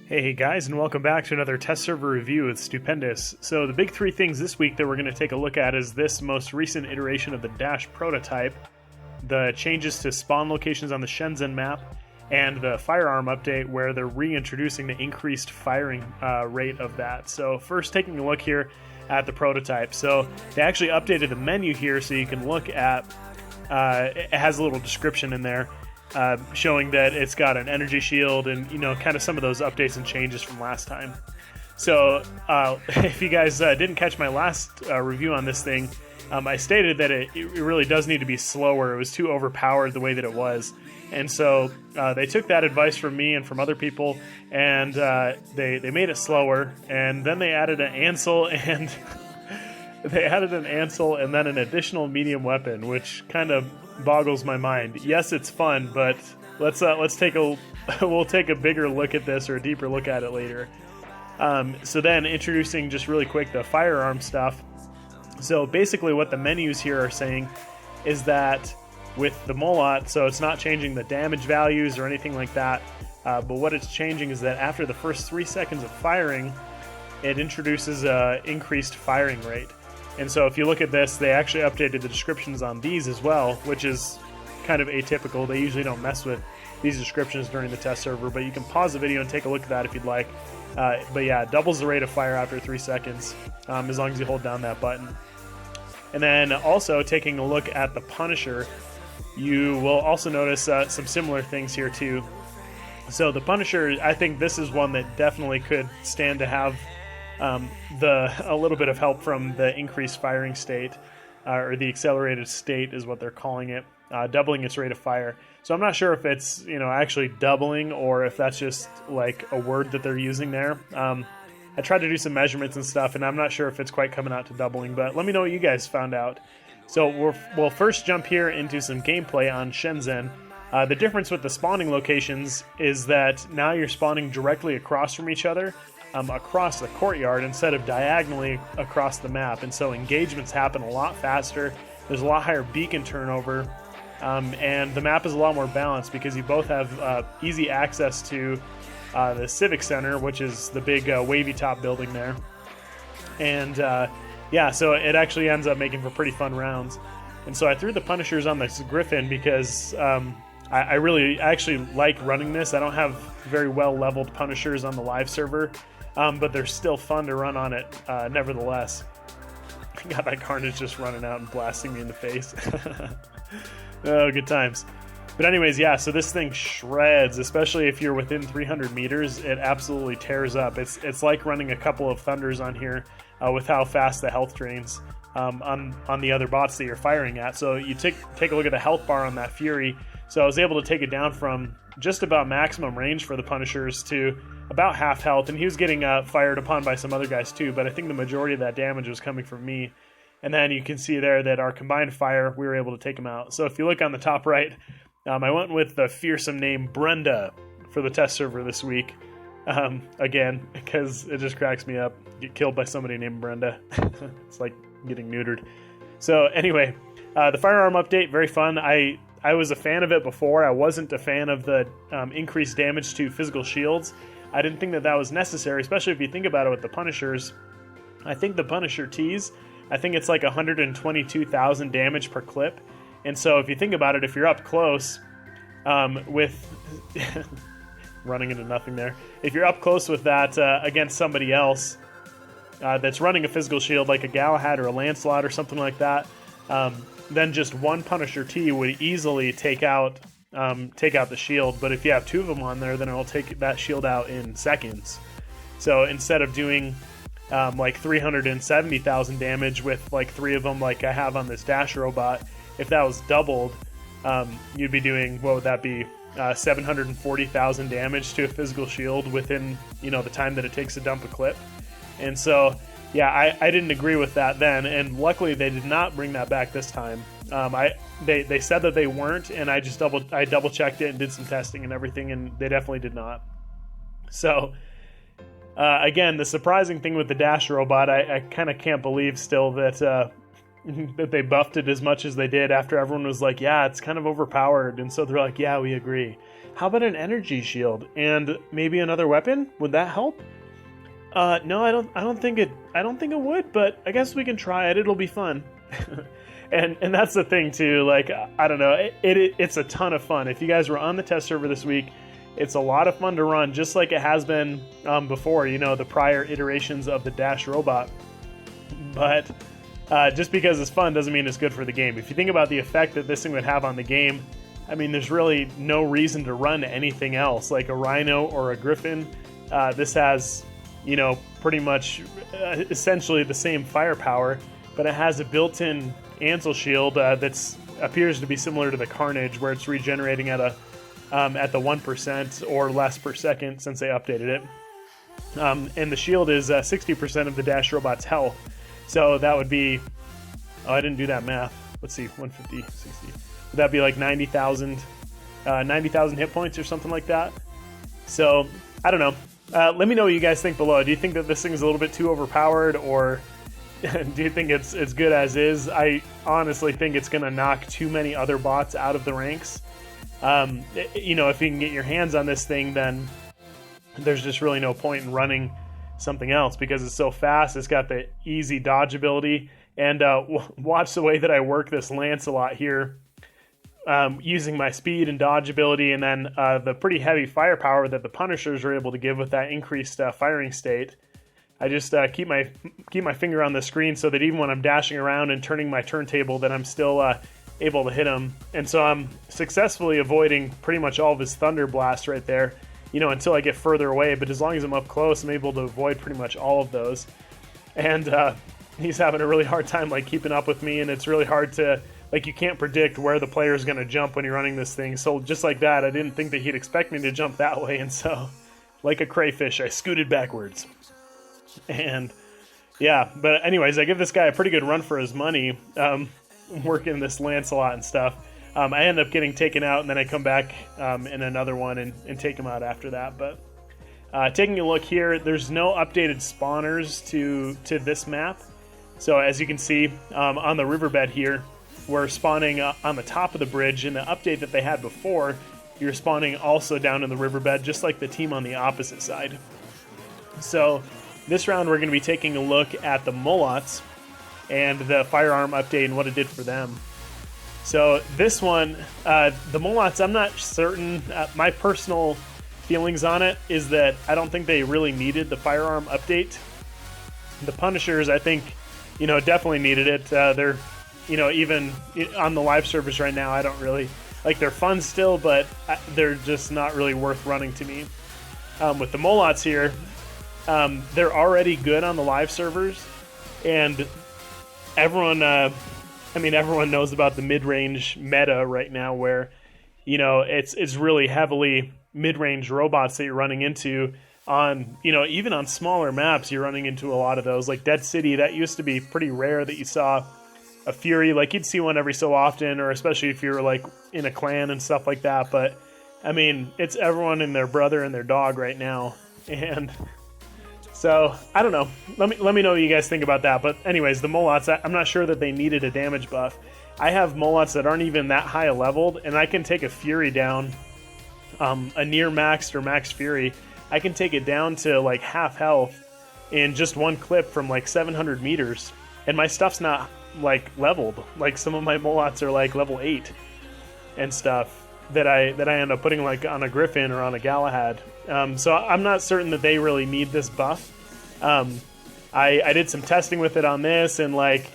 Hey guys, and welcome back to another test server review with Pendous. So the big three things this week that we're going to take a look at is this most recent iteration of the Dash prototype, the changes to spawn locations on the Shenzhen map, and the Firearm update where they're reintroducing the increased firing rate of that. So first, taking a look here at the prototype. So they actually updated the menu here so you can look at, it has a little description in there. Showing that it's got an energy shield and, kind of some of those updates and changes from last time. So if you guys didn't catch my last review on this thing, I stated that it really does need to be slower. It was too overpowered the way that it was. And so they took that advice from me and from other people, and they made it slower. And then they added an Ansel and and then an additional medium weapon, which kind of boggles my mind. Yes, it's fun, but let's take we'll take a bigger look at this, or a deeper look at it later. So then introducing just really quick the Firearm stuff. So basically what the menus here are saying is that with the Molot, so it's not changing the damage values or anything like that, but what it's changing is that after the first 3 seconds of firing, it introduces a increased firing rate. And so if you look at this, they actually updated the descriptions on these as well, which is kind of atypical. They usually don't mess with these descriptions during the test server, but you can pause the video and take a look at that if you'd like. But yeah, it doubles the rate of fire after 3 seconds, as long as you hold down that button. And then also taking a look at the Punisher, you will also notice some similar things here too. So the Punisher, I think this is one that definitely could stand to have a little bit of help from the increased firing state, or the accelerated state is what they're calling it, doubling its rate of fire. So I'm not sure if it's actually doubling, or if that's just like a word that they're using there. I tried to do some measurements and stuff, and I'm not sure if it's quite coming out to doubling, but let me know what you guys found out. So we'll first jump here into some gameplay on Shenzhen. The difference with the spawning locations is that now you're spawning directly across from each other, across the courtyard instead of diagonally across the map, and so engagements happen a lot faster. There's a lot higher beacon turnover, and the map is a lot more balanced because you both have easy access to the Civic Center, which is the big wavy top building there. And yeah, so it actually ends up making for pretty fun rounds. And so I threw the Punishers on this Griffin because I actually like running this. I don't have very well leveled Punishers on the live server, but they're still fun to run on it nevertheless. I got that Carnage just running out and blasting me in the face. Oh, good times. But anyways, yeah, so this thing shreds, especially if you're within 300 meters. It absolutely tears up. It's like running a couple of Thunders on here with how fast the health drains on the other bots that you're firing at. So you take a look at the health bar on that Fury. So I was able to take it down from just about maximum range for the Punishers to about half health, and he was getting fired upon by some other guys too, but I think the majority of that damage was coming from me. And then you can see there that our combined fire, we were able to take him out. So if you look on the top right, I went with the fearsome name Brenda for the test server this week. Again, because it just cracks me up. Get killed by somebody named Brenda. It's like getting neutered. So anyway, the Firearm update, very fun. I was a fan of it before. I wasn't a fan of the increased damage to physical shields. I didn't think that was necessary, especially if you think about it with the Punishers. I think the Punisher T's, I think it's like 122,000 damage per clip. And so if you think about it, if you're up close with... running into nothing there. If you're up close with that against somebody else that's running a physical shield, like a Galahad or a Lancelot or something like that, then just one Punisher T would easily take out the shield. But if you have two of them on there, then it'll take that shield out in seconds. So instead of doing like 370,000 damage with like three of them like I have on this Dash robot, if that was doubled, you'd be doing, what would that be? 740,000 damage to a physical shield within the time that it takes to dump a clip. And so yeah, I didn't agree with that then, and luckily they did not bring that back this time. They said that they weren't, and I double checked it and did some testing and everything, and they definitely did not. So again, the surprising thing with the Dash robot, I kind of can't believe still that that they buffed it as much as they did after everyone was like, yeah, it's kind of overpowered. And so they're like, yeah, we agree. How about an energy shield and maybe another weapon? Would that help? No, I don't think it would, but I guess we can try it. It'll be fun. and that's the thing too. Like, I don't know, it's a ton of fun. If you guys were on the test server this week, it's a lot of fun to run, just like it has been before, you know, the prior iterations of the Dash robot. But just because it's fun doesn't mean it's good for the game. If you think about the effect that this thing would have on the game, I mean, there's really no reason to run anything else, like a Rhino or a Griffin. This has, you know, pretty much essentially the same firepower, but it has a built-in Ansel shield that appears to be similar to the Carnage, where it's regenerating at the 1% or less per second since they updated it. And the shield is 60% of the Dash robot's health. So that would be, oh, I didn't do that math. Let's see, 150, 60. Would that be like 90,000 hit points or something like that? So, I don't know. Let me know what you guys think below. Do you think that this thing's a little bit too overpowered, or do you think it's good as is? I honestly think it's going to knock too many other bots out of the ranks. You know, if you can get your hands on this thing, then there's just really no point in running something else because it's so fast. It's got the easy dodge ability, and watch the way that I work this Lancelot here, using my speed and dodge ability, and then the pretty heavy firepower that the Punishers are able to give with that increased firing state. I just keep my finger on the screen so that even when I'm dashing around and turning my turntable, that I'm still able to hit him. And so I'm successfully avoiding pretty much all of his Thunder Blast right there, you know, until I get further away. But as long as I'm up close, I'm able to avoid pretty much all of those. And he's having a really hard time, like, keeping up with me, and it's really hard to, like, you can't predict where the player is going to jump when you're running this thing. So just like that, I didn't think that he'd expect me to jump that way, and so, like a crayfish, I scooted backwards. And yeah, but anyways, I give this guy a pretty good run for his money, working this Lancelot and stuff. I end up getting taken out, and then I come back in another one and take him out after that. But taking a look here, there's no updated spawners to this map. So as you can see on the riverbed here, we're spawning on the top of the bridge. In the update that they had before, you're spawning also down in the riverbed, just like the team on the opposite side. So this round we're going to be taking a look at the Molots and the Firearm update and what it did for them. So this one, the Molots, I'm not certain. My personal feelings on it is that I don't think they really needed the Firearm update. The Punishers, I think, you know, definitely needed it. They're, you know, even on the live servers right now, I don't really, like, they're fun still, but they're just not really worth running to me. With the Molots here, they're already good on the live servers, and everyone, everyone knows about the mid-range meta right now, where, you know, it's really heavily mid-range robots that you're running into on, you know, even on smaller maps, you're running into a lot of those. Like Dead City, that used to be pretty rare that you saw a Fury. Like, you'd see one every so often, or especially if you're, like, in a clan and stuff like that. But, I mean, it's everyone and their brother and their dog right now. And so, I don't know. Let me know what you guys think about that. But anyways, the Molots, I'm not sure that they needed a damage buff. I have Molots that aren't even that high leveled, and I can take a Fury down, a near maxed or max Fury. I can take it down to like half health in just one clip from like 700 meters, and my stuff's not like leveled. Like, some of my Molots are like level 8 and stuff that I end up putting like on a Griffin or on a Galahad. So I'm not certain that they really need this buff. I did some testing with it on this, and like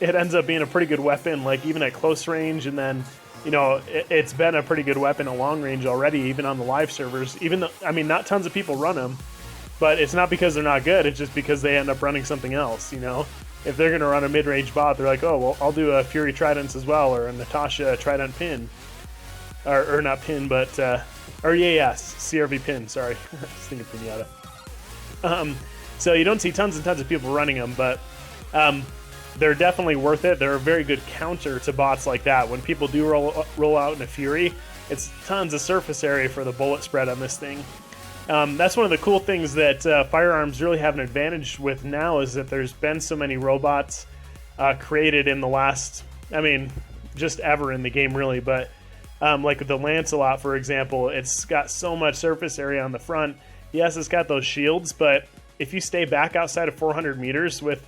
it ends up being a pretty good weapon, like even at close range, and then, you know, it's been a pretty good weapon at long range already, even on the live servers. Even though, I mean, not tons of people run them, but it's not because they're not good, it's just because they end up running something else, you know? If they're going to run a mid-range bot, they're like, oh, well, I'll do a Fury Tridents as well, or a Natasha Trident Pin. Or not Pin, but, CRV Pin, sorry. I was thinking Pinata. So you don't see tons and tons of people running them, but they're definitely worth it. They're a very good counter to bots like that. When people do roll out in a Fury, it's tons of surface area for the bullet spread on this thing. That's one of the cool things that Firearms really have an advantage with now, is that there's been so many robots created in the last, I mean, just ever in the game really, but like the Lancelot, for example, it's got so much surface area on the front. Yes, it's got those shields, but if you stay back outside of 400 meters with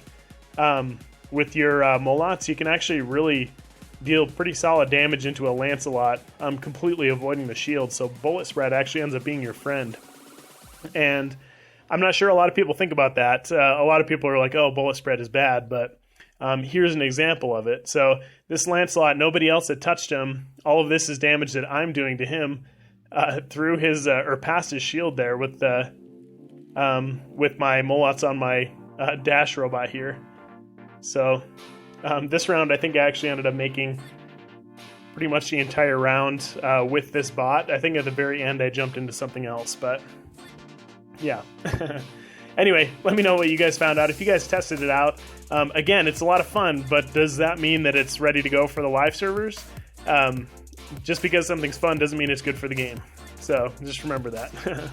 your Molots, you can actually really deal pretty solid damage into a Lancelot, completely avoiding the shield. So bullet spread actually ends up being your friend. And I'm not sure a lot of people think about that. A lot of people are like, oh, bullet spread is bad, but here's an example of it. So this Lancelot, nobody else had touched him. All of this is damage that I'm doing to him through his or past his shield there with my Molots on my dash robot here. So this round, I think I actually ended up making pretty much the entire round with this bot. I think at the very end I jumped into something else, but yeah. Anyway, let me know what you guys found out. If you guys tested it out, again, it's a lot of fun, but does that mean that it's ready to go for the live servers? Just because something's fun doesn't mean it's good for the game. So just remember that.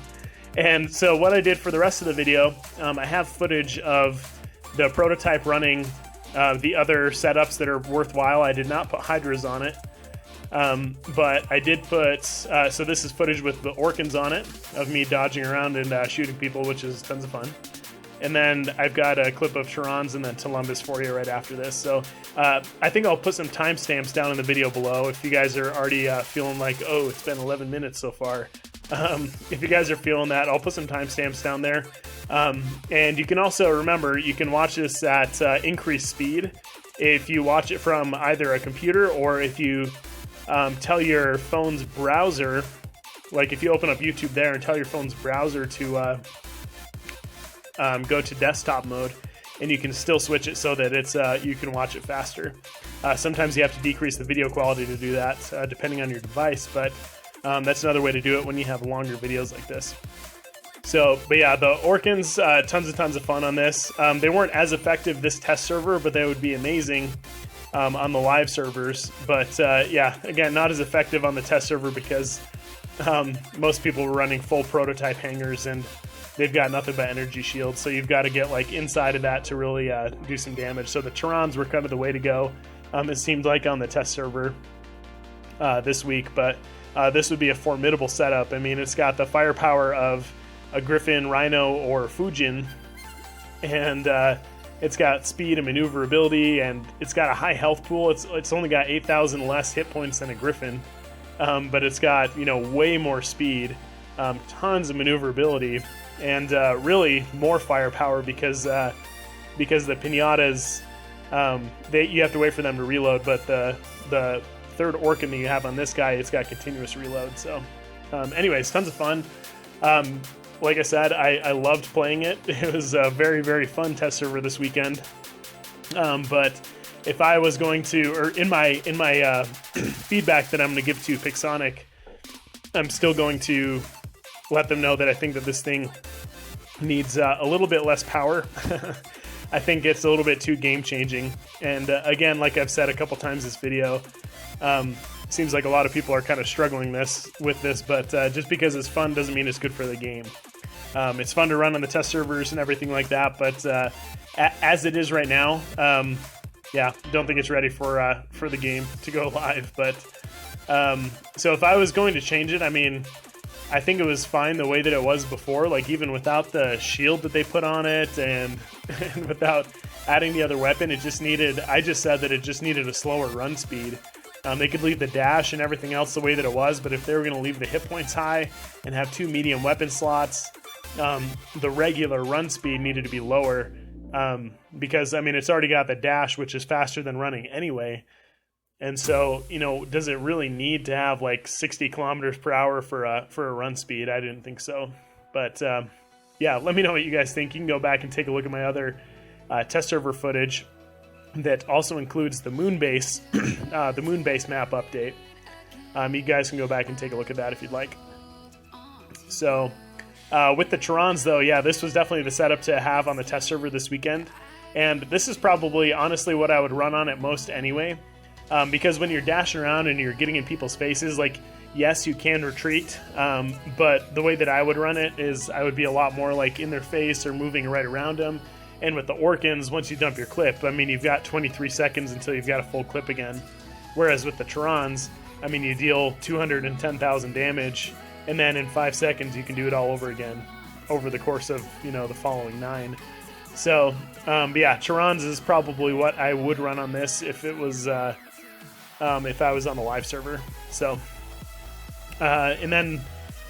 And so what I did for the rest of the video, I have footage of the prototype running the other setups that are worthwhile. I did not put Hydras on it, but I did put, so this is footage with the Orkans on it, of me dodging around and shooting people, which is tons of fun. And then I've got a clip of Tarans and then Tulumbas for you right after this. So I think I'll put some timestamps down in the video below if you guys are already feeling like, oh, it's been 11 minutes so far. If you guys are feeling that, I'll put some timestamps down there. And you can also remember, you can watch this at increased speed if you watch it from either a computer or if you tell your phone's browser, like if you open up YouTube there and tell your phone's browser to go to desktop mode, and you can still switch it so that it's you can watch it faster. Sometimes you have to decrease the video quality to do that, depending on your device, but that's another way to do it when you have longer videos like this. So, but yeah, the Orkans, tons of fun on this. They weren't as effective this test server, but they would be amazing on the live servers. But yeah, again, not as effective on the test server because most people were running full prototype hangars and they've got nothing but energy shields. So you've got to get like inside of that to really do some damage. So the Tarans were kind of the way to go. It seemed like on the test server this week, but this would be a formidable setup. I mean, it's got the firepower of a Griffin, Rhino, or Fujin, and it's got speed and maneuverability, and it's got a high health pool. It's only got 8,000 less hit points than a Griffin, but it's got, you know, way more speed, tons of maneuverability, and really more firepower because the pinatas, you have to wait for them to reload, but the third Orkan that you have on this guy, it's got continuous reload. So anyways, tons of fun. Like I said, I loved playing it. It was a very, very fun test server this weekend. But if I was going to, or in my feedback that I'm going to give to Pixonic, I'm still going to let them know that I think that this thing needs a little bit less power. I think it's a little bit too game-changing. And again, like I've said a couple times this video, seems like a lot of people are kind of struggling with this, but just because it's fun doesn't mean it's good for the game. It's fun to run on the test servers and everything like that, but as it is right now, yeah, don't think it's ready for the game to go live. But so if I was going to change it, I mean, I think it was fine the way that it was before, like even without the shield that they put on it and without adding the other weapon, it just needed, I just said that it just needed a slower run speed. They could leave the dash and everything else the way that it was, but if they were going to leave the hit points high and have 2 medium weapon slots, the regular run speed needed to be lower, because, I mean, it's already got the dash, which is faster than running anyway. And so, you know, does it really need to have like 60 kilometers per hour for a run speed? I didn't think so. But yeah, let me know what you guys think. You can go back and take a look at my other test server footage that also includes the Moonbase, the Moonbase map update. You guys can go back and take a look at that if you'd like. So with the Tarans, though, yeah, this was definitely the setup to have on the test server this weekend. And this is probably, honestly, what I would run on it most anyway. Because when you're dashing around and you're getting in people's faces, like, yes, you can retreat, but the way that I would run it is I would be a lot more like in their face or moving right around them. And with the Orkans, once you dump your clip, I mean, you've got 23 seconds until you've got a full clip again. Whereas with the Tarans, I mean, you deal 210,000 damage, and then in 5 seconds you can do it all over again over the course of, you know, the following 9. So, but yeah, Tarans is probably what I would run on this if it was, if I was on a live server. So, and then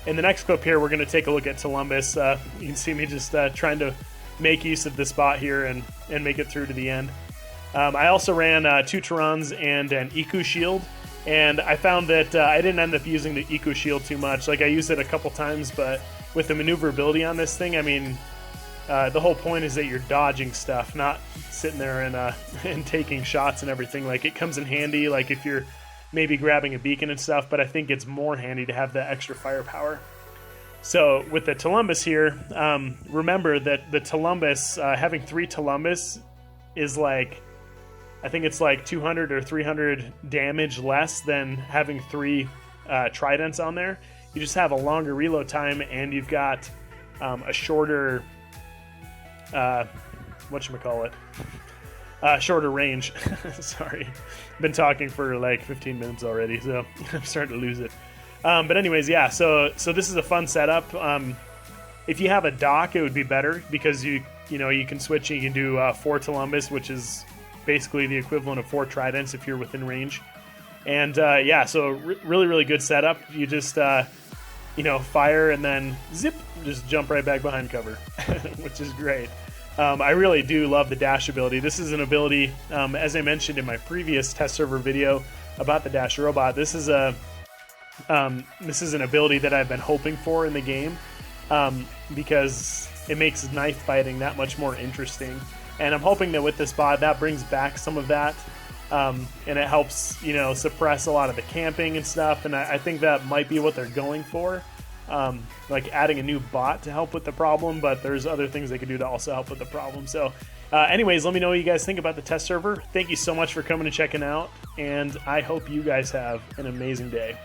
in the next clip here, we're going to take a look at Tulumbas. You can see me just trying to make use of this bot here and make it through to the end. I also ran 2 Tarans and an Eco Shield, and I found that I didn't end up using the Eco Shield too much. Like, I used it a couple times, but with the maneuverability on this thing, I mean, the whole point is that you're dodging stuff, not sitting there and taking shots and everything. Like, it comes in handy, like if you're maybe grabbing a beacon and stuff, but I think it's more handy to have the extra firepower. So with the Tulumbas here, remember that the Tulumbas, having 3 Tulumbas is like, I think it's like 200 or 300 damage less than having 3 Tridents on there. You just have a longer reload time, and you've got a shorter, whatchamacallit, shorter range. Sorry, been talking for like 15 minutes already, so I'm starting to lose it. But anyways, yeah, so this is a fun setup. If you have a dock, it would be better, because you can switch and you can do 4 Tulumbas, which is basically the equivalent of 4 Tridents if you're within range. And yeah, so really good setup. You just fire and then zip, just jump right back behind cover, which is great. I really do love the dash ability. This is an ability, as I mentioned in my previous test server video about the dash robot. This is an ability that I've been hoping for in the game, because it makes knife fighting that much more interesting. And I'm hoping that with this bot, that brings back some of that, and it helps, suppress a lot of the camping and stuff. And I think that might be what they're going for, like adding a new bot to help with the problem. But there's other things they could do to also help with the problem. So, anyways, let me know what you guys think about the test server. Thank you so much for coming and checking out, and I hope you guys have an amazing day.